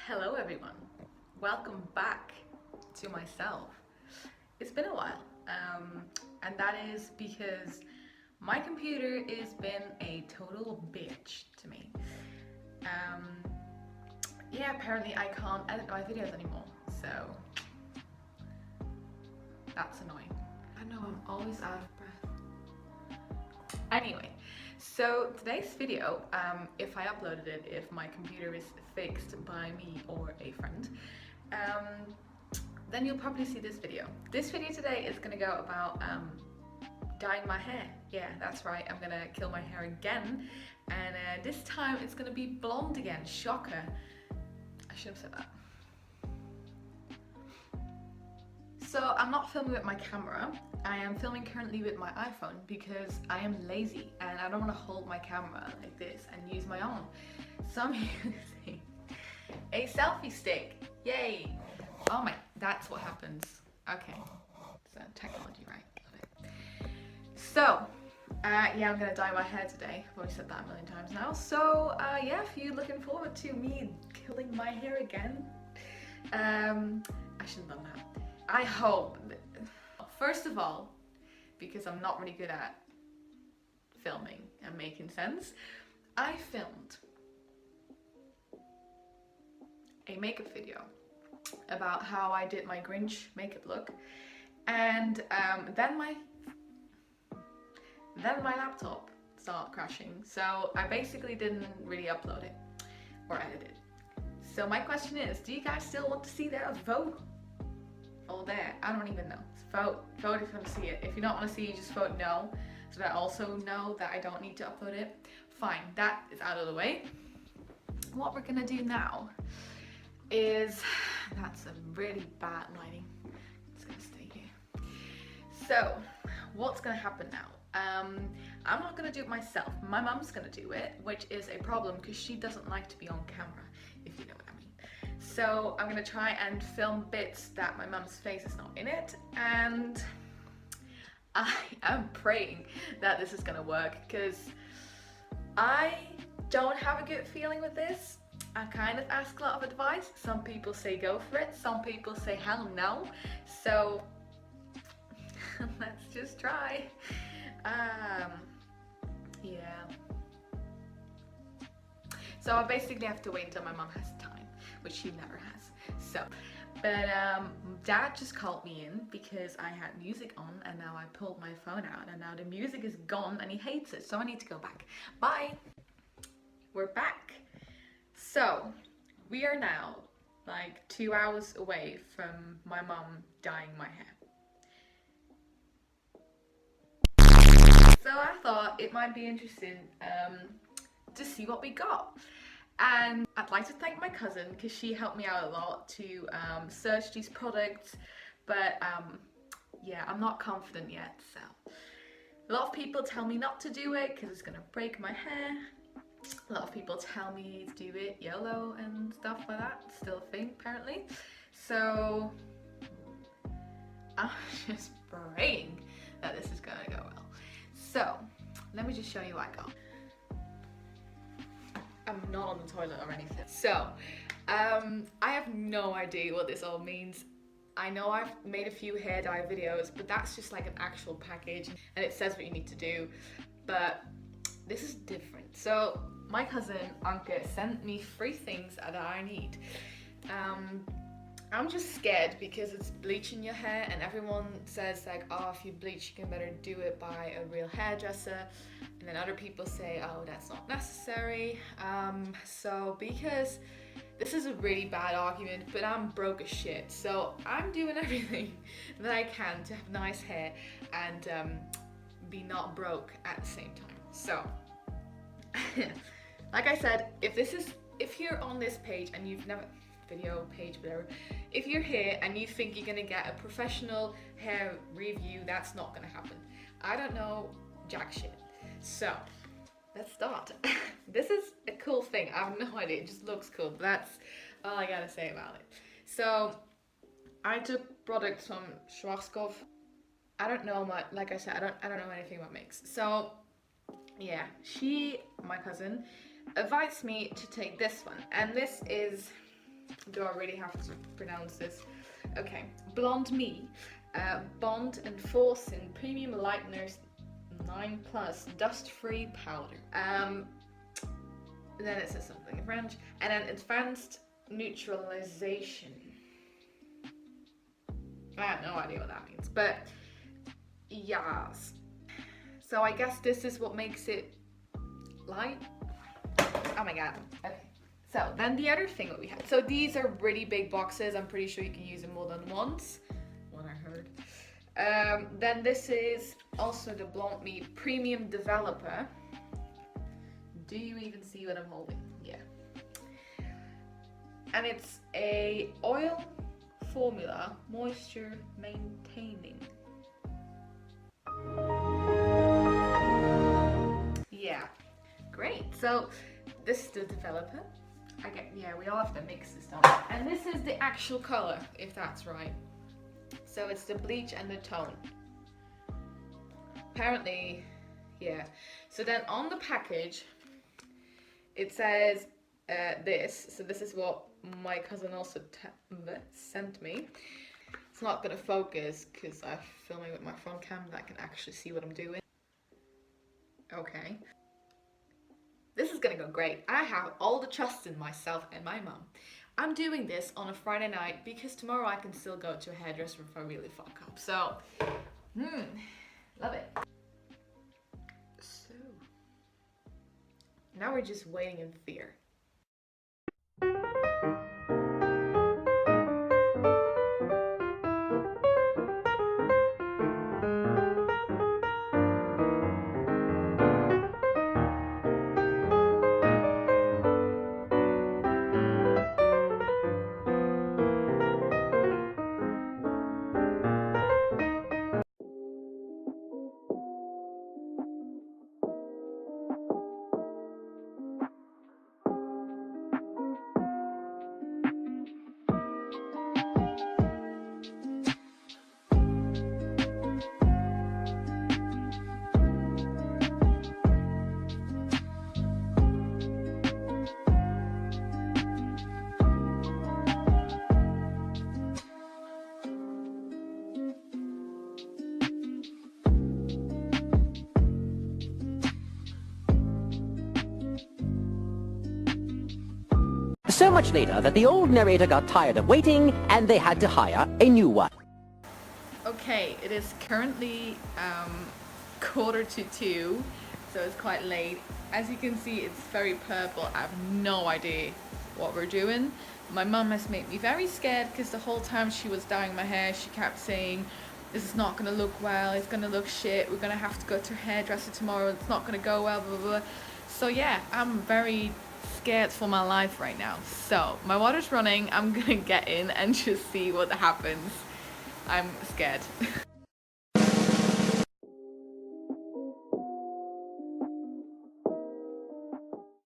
Hello everyone, welcome back to myself. It's been a while, and that is because my computer has been a total bitch to me. Yeah, apparently I can't edit my videos anymore, so that's annoying. I know, I'm always out of breath. Anyway, so today's video, if I uploaded it, if my computer is fixed by me or a friend, then you'll probably see this video. This video today is gonna go about dyeing my hair. Yeah, that's right, I'm gonna kill my hair again, and this time it's gonna be blonde again. Shocker. I should have said that. So I'm not filming with my camera, I am filming currently with my iPhone because I am lazy and I don't want to hold my camera like this and use my own. So I'm using a selfie stick. Yay! Oh my, that's what happens. Okay, so technology, right? Love it. So, yeah, I'm gonna dye my hair today. I've already said that a million times now. So, yeah, if you're looking forward to me killing my hair again, I shouldn't have done that. I hope, first of all, because I'm not really good at filming and making sense, I filmed a makeup video about how I did my Grinch makeup look, and then my laptop started crashing, so I basically didn't really upload it or edit it. So my question is, do you guys still want to see that? Vote. Oh, there, I don't even know. Vote if you want to see it. If you don't want to see it, just vote no, so that I also know that I don't need to upload it. Fine, that is out of the way. What we're gonna do now is, that's a really bad lighting. It's gonna stay here. So, what's gonna happen now? I'm not gonna do it myself. My mum's gonna do it, which is a problem because she doesn't like to be on camera, if you know what I mean. So I'm gonna try and film bits that my mum's face is not in it, and I am praying that this is gonna work because I don't have a good feeling with this. I kind of ask a lot of advice. Some people say go for it, some people say hell no. So let's just try. Yeah. So I basically have to wait until my mum has time, which she never has. So, but Dad just called me in because I had music on and now I pulled my phone out and now the music is gone and he hates it, so I need to go back. Bye! We're back. So, we are now like 2 hours away from my mum dyeing my hair. So I thought it might be interesting to see what we got. And I'd like to thank my cousin because she helped me out a lot to search these products, but yeah, I'm not confident yet. So a lot of people tell me not to do it because it's gonna break my hair. A lot of people tell me to do it YOLO and stuff like that. It's still a thing apparently. So I'm just praying that this is gonna go well. So let me just show you what I got. I'm not on the toilet or anything. So, I have no idea what this all means. I know I've made a few hair dye videos, but that's just like an actual package and it says what you need to do, but this is different. So, my cousin, Anke, sent me 3 things that I need. I'm just scared because it's bleaching your hair and everyone says like, oh, if you bleach you can better do it by a real hairdresser, and then other people say, oh, that's not necessary. So because this is a really bad argument, but I'm broke as shit, so I'm doing everything that I can to have nice hair and be not broke at the same time. So like I said, if you're on this page and you've never video page, whatever, if you're here and you think you're gonna get a professional hair review, that's not gonna happen. I don't know jack shit. So let's start. This is a cool thing. I have no idea, it just looks cool. That's all I gotta say about it. So I took products from Schwarzkopf. I don't know much, like I said, I don't know anything about makes. So yeah, my cousin advised me to take this one, and this is Do I really have to pronounce this? Okay, blondme, bond enforcing premium lighteners 9 plus dust free powder. Then it says something in French, and then advanced neutralization. I have no idea what that means, but yes. So I guess this is what makes it light. Oh my god. Okay. So then the other thing that we had. So these are really big boxes. I'm pretty sure you can use them more than once. What I heard. Then this is also the blondme premium developer. Do you even see what I'm holding? Yeah. And it's a oil formula moisture maintaining. Yeah, great. So this is the developer. We all have to mix this down. And this is the actual color, if that's right. So it's the bleach and the tone. Apparently, yeah. So then on the package, it says this. So this is what my cousin also sent me. It's not gonna focus because I'm filming with my front cam that can actually see what I'm doing. Okay. This is gonna go great. I have all the trust in myself and my mum. I'm doing this on a Friday night because tomorrow I can still go to a hairdresser if I really fuck up. So, love it. So, now we're just waiting in fear. So much later that the old narrator got tired of waiting and they had to hire a new one. Okay, it is currently 1:45, so it's quite late. As you can see, it's very purple. I have no idea what we're doing. My mum has made me very scared because the whole time she was dyeing my hair, she kept saying, this is not gonna look well, it's gonna look shit, we're gonna have to go to a hairdresser tomorrow, it's not gonna go well, blah, blah, blah. So yeah, I'm very scared for my life right now. So my water's running. I'm gonna get in and just see what happens. I'm scared.